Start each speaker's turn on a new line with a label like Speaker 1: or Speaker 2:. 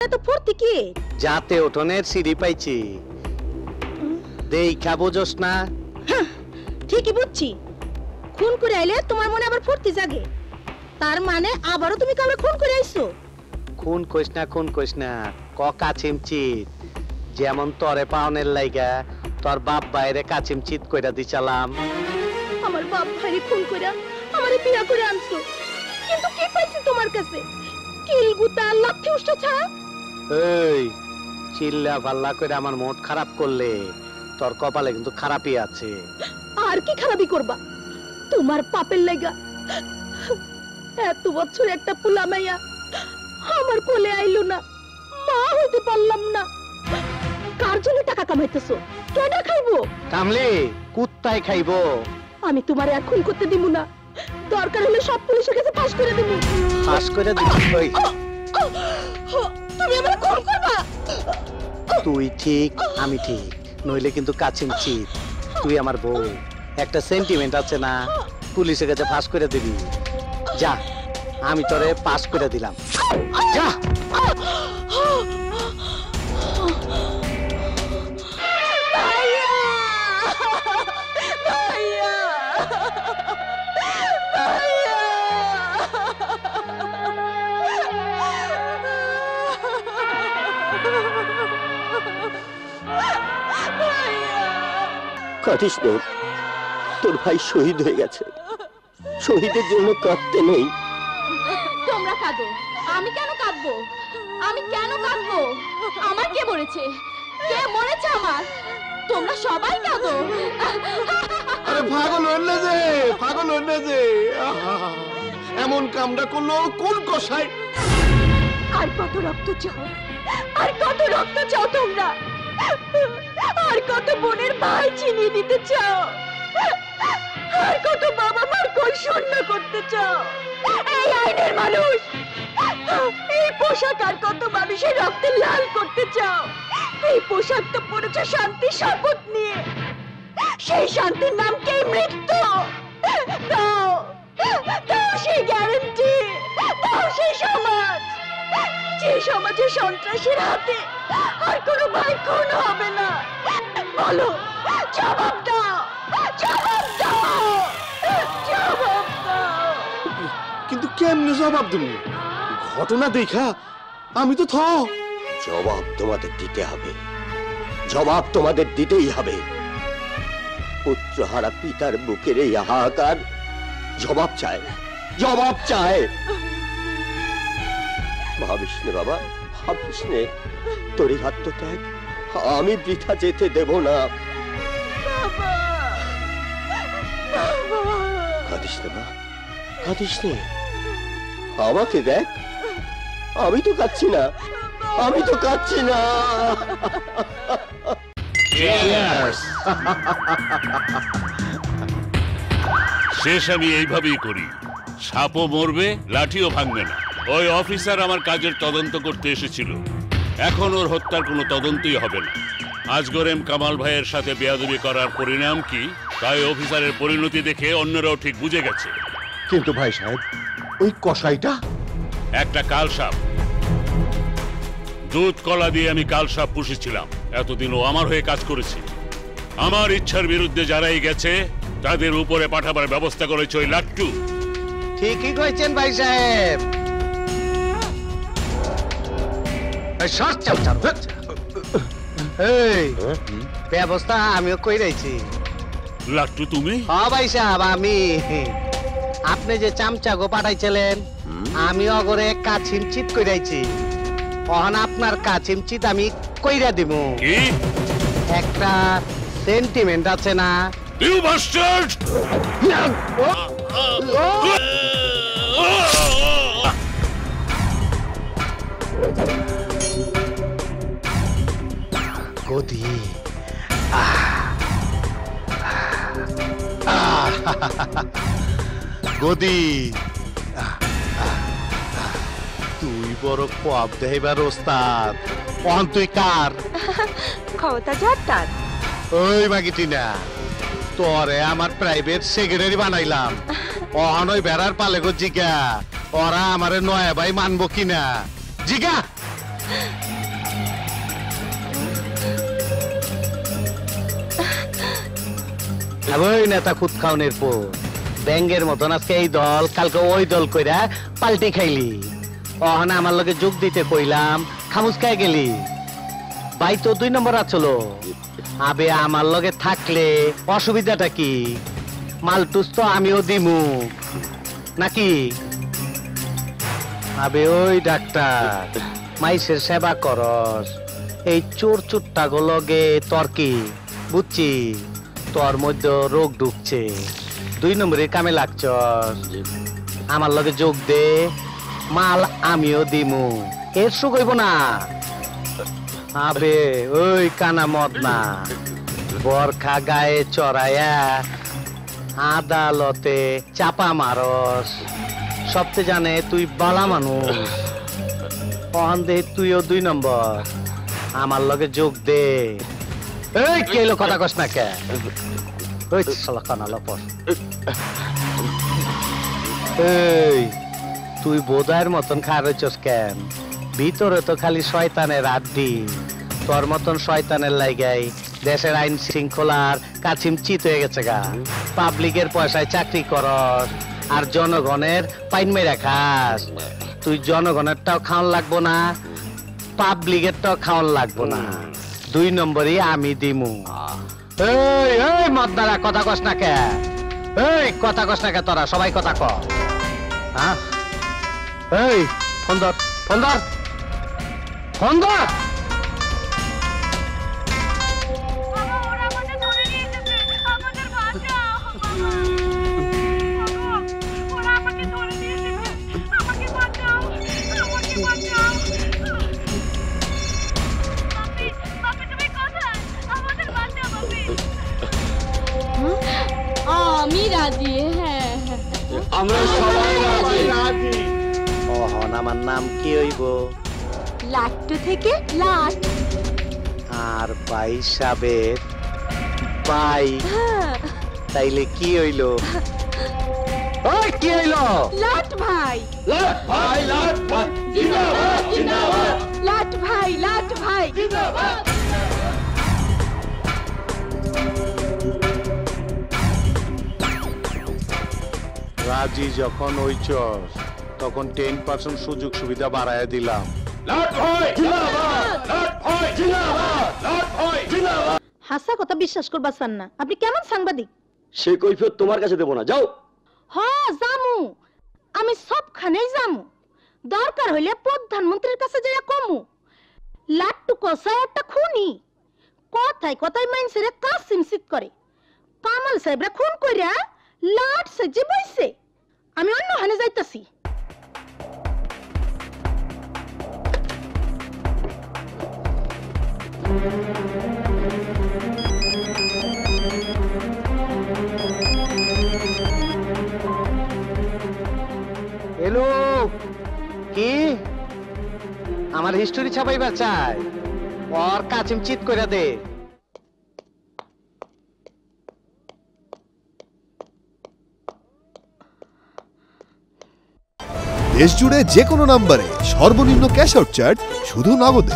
Speaker 1: এত ফুর্তি কি?
Speaker 2: যাতে উঠোনের সিঁড়ি পাইছি দেখা বোঝোস না?
Speaker 1: ঠিকই বুঝছি, খুন করে আইলে তোমার মনে আবার ফুর্তি জাগে। তার মানে আবারও তুমি কাউকে খুন করে আইছো?
Speaker 2: খুন কইস না ক কাচিমচিত, যেমন তরে পাওনের লাইগা তোর বাপ বাইরে কাচিমচিত কইরা দিছালাম।
Speaker 1: আমার বাপ ভাইরে খুন কইরা আমারে বিয়া করে আনছো, কিন্তু কি পাইছি তোমার কাছে? কিল গুতা লাঠি উষ্টা ছাড়া।
Speaker 2: এই চিল্লা পাল্লা করে আমার মুড খারাপ করলে তোর কপালে কিন্তু খারাপই আছে।
Speaker 1: আর কি খারাপই করবা? তোমার পাপের লাগা এত বছর একটা পোলা মাইয়া আমার কোলে আইলো না, মা হইতে পারলাম না। কার জন্য টাকা কামাইতেছো? কেডা খাইবো?
Speaker 2: কামলে কুত্তায় খাইবো।
Speaker 1: আমি তোমারে আর খুন করতে দিব না, দরকার হলে সব পুলিশের কাছে ফাঁস করে দিব।
Speaker 2: ফাঁস করে দিবি?
Speaker 1: তুমি আমারে খুন করবা?
Speaker 2: তুই ঠিক আমি ঠিক, নইলে কিন্তু কাচিমচিত। তুই আমার বউ, একটা সেন্টিমেন্ট আছে না? পুলিশের কাছে ফাঁস করে দিবি। যা, আমি তোরে পাস করে দিলাম, যা।
Speaker 3: কাঁদিস না, তোর ভাই শহীদ হয়ে গেছে। শহীদের জন্য কাঁদতে নেই।
Speaker 1: তোমরা কাঁদো, আমি কেন কাঁদবো? আমি কেন কাঁদবো? আমার কে মরেছে? কে মরেছে আমার? তোমরা সবাই কাঁদো।
Speaker 4: আরে পাগল হইলে যে এমন কামটা করলো কোন কসাই?
Speaker 1: আর কত রক্ত চাও? আর কত রক্ত চাও তোমরা? আর কত বোনের ভাই চিনিয়ে দিতে চাও? আর কত বাবা মার কোল শূন্য করতে চাও? এই আইনের মানুষ, এই পোশাক আর কত মানুষের রক্তে লাল করতে চাও? এই পোশাক তো পড়েছে শান্তি শপথ নিয়ে, সেই শান্তির নাম কি মৃত্যু? দাও দাও সেই গ্যারান্টি, দাও সেই সমাজ, যে সমাজে সন্ত্রাসীর হাতে আর কোনো ভাই খুন হবে না। বলো, জবাব দাও, জবাব দাও, জবাব দাও।
Speaker 4: কিন্তু কেমনে জবাব দেব? ঘটনা দেখা আমি তো
Speaker 3: জবাব তোমাদের দিতে হবে, জবাব তোমাদের দিতেই হবে। পুত্রহারা পিতার বুকের এই হাহাকার জবাব চায়, জবাব চায়। ভাবিস নে বাবা, ভাবিস নে, তোর এই আত্মত্যাগ আমি বৃথা যেতে দেব না। কাঁদিস নে মা, কাঁদিস নে। আমাকে দেখ, আমি তো কাঁদছি না, আমি তো কাঁদছি না।
Speaker 5: শেষ আমি এইভাবেই করি, সাপও মরবে, লাঠিও ভাঙবে না। ওই অফিসার আমার কাজের তদন্ত করতে এসেছিল, এখন ওর হত্যার কোনো তদন্তই হবে না। আজগর এম কামাল ভাইয়ের সাথে বেয়াদবি করার পরিণাম কি, তাই অফিসারের পরিণতি দেখে অন্যরাও ঠিক বুঝে গেছে।
Speaker 4: কিন্তু ভাই সাহেব, ওই কসাইটা
Speaker 5: একটা কাল সাপ, দুধ কলা দিয়ে আমি কাল সাপ পুষেছিলাম। এতদিন ও আমার হয়ে কাজ করেছে। আমার ইচ্ছার বিরুদ্ধে যারাই গেছে তাদের উপরে পাঠাবার ব্যবস্থা করেছে ওই লাট্টু।
Speaker 2: ঠিকই কইছেন ভাই সাহেব। এই ব্যবস্থা আমিও কইরাইছি।
Speaker 5: লাট্টু তুমি?
Speaker 2: হ্যাঁ ভাই সাহেব, আমি। আপনি যে চামচা গো পাঠাইছিলেন, আমি অগরে কাচিমচিত কইরাইছি। অহন আপনার কাচিমচিত আমি কইরা দিব।
Speaker 5: কি?
Speaker 2: একটা সেন্টিমেন্ট আছে না?
Speaker 5: You bastard!
Speaker 2: গদি, গদি, তুই বড় কোয়াব দেবার ওস্তাদ। অহন তুই কার
Speaker 1: ক্ষমতা যার?
Speaker 2: ওই মাগিটিনা, তোরে আমার প্রাইভেট সেক্রেটারি বানাইলাম। অহন ওই বেড়ার পালে গো জিগা, ওরা আমারে নয়া ভাই মানবো কিনা জিগা। ওই নেতা খুদ খাওনের পর ব্যাঙ্গের মতন আজকে এই দল কালকে ওই দল কইরা পাল্টি খাইলি। অহনা আমার লগে যোগ দিতে কইলাম খামুস খাই গেলি। ভাই তো 2 নম্বর আছলো। আবে আমার লগে থাকলে অসুবিধাটা কি? মালটুস তো আমিও দিমু নাকি? আবে ওই ডাক্তার মাইসের সেবা করস, এই চোর চুট্টা লগে তোর কি বুঝছি? তোর মধ্যে রোগ ঢুকছে, 2 নম্বরের কামে লাগছস। আমার লগে যোগ দে, মাল আমিও দিমু, এর সুখ হইব না। আবে ওই কানা মদ না, বরখা গায়ে চড়াইয়া আদালতে চাপা মারস। সবতে জানে তুই বালা মানুষ। কখন দে তুইও 2 নম্বর, আমার লগে যোগ দে। এই কে এলো কথা কস না কে? ওই শালা কানা লপর। এই তুই বোধায়ের মতন খারইছস কেন? ভিতরে তো খালি শয়তানের আড্ডি। তোর মতন শয়তানের লাইগাই দেশের আইন শৃঙ্খলার কাছিম চিত হয়ে গেছে গা। পাবলিকের পয়সায় চাকরি করস আর জনগণের পাইন মেরা খাস। তুই জনগণেরটাও খাওয়ান লাগবো না, পাবলিকেরটাও খাওয়ান লাগবো না। 2 নম্বরই আমি দিমু। এই এই মদ্দারা কথা কস না কে? এই কথা কস না কে তোরা? সবাই কথা ক। হ্যাঁ এই ফোন ধর, ফোন ধর, ফোন ধর।
Speaker 1: আমি রাজি। হ্যাঁ
Speaker 3: আমরা সবাই রাজি।
Speaker 2: ওহন আমার নাম কি হইব?
Speaker 1: লাট্টু থেকে লাট।
Speaker 2: আর ভাই সাবের ভাই, তাইলে কি হইলো? ওই কি হইলো?
Speaker 1: লাট ভাই,
Speaker 3: লাট ভাই, লাট ভাই জিন্দাবাদ, জিন্দাবাদ।
Speaker 1: লাট ভাই, লাট ভাই জিন্দাবাদ।
Speaker 4: রাজি যখন হইছস তখন 10% সুযোগ সুবিধা বাড়ায় দিলাম।
Speaker 3: লাট ভাই জিন্দাবাদ, লাট ভাই জিন্দাবাদ, লাট ভাই জিন্দাবাদ।
Speaker 1: হাসা কথা বিশ্বাস করবা চান না? আপনি কেমন সাংবাদিক?
Speaker 3: সে কৈফিয়ত তোমার কাছে দেব না, যাও।
Speaker 1: জামু, আমি সবখানেই জামু। দরকার হইলে প্রধানমন্ত্রীর কাছে যাইয়া কমু লাট্টু কষায় একটা খুনি। কথায় কথায় মানুষের কাসিম সিট করে। কামাল সাহেবরা খুন কইরা লাট সেজে বইছে। আমি অন্য হানে যাইতাছি।
Speaker 2: এলো কি আমার হিস্টোরি ছাপাইবার চাই? ওর কাছিম চিত কইরা দে।
Speaker 6: দেশ জুড়ে যে কোনো নম্বরে সর্বনিম্ন ক্যাশ আউট চার্জ শুধু নগদে।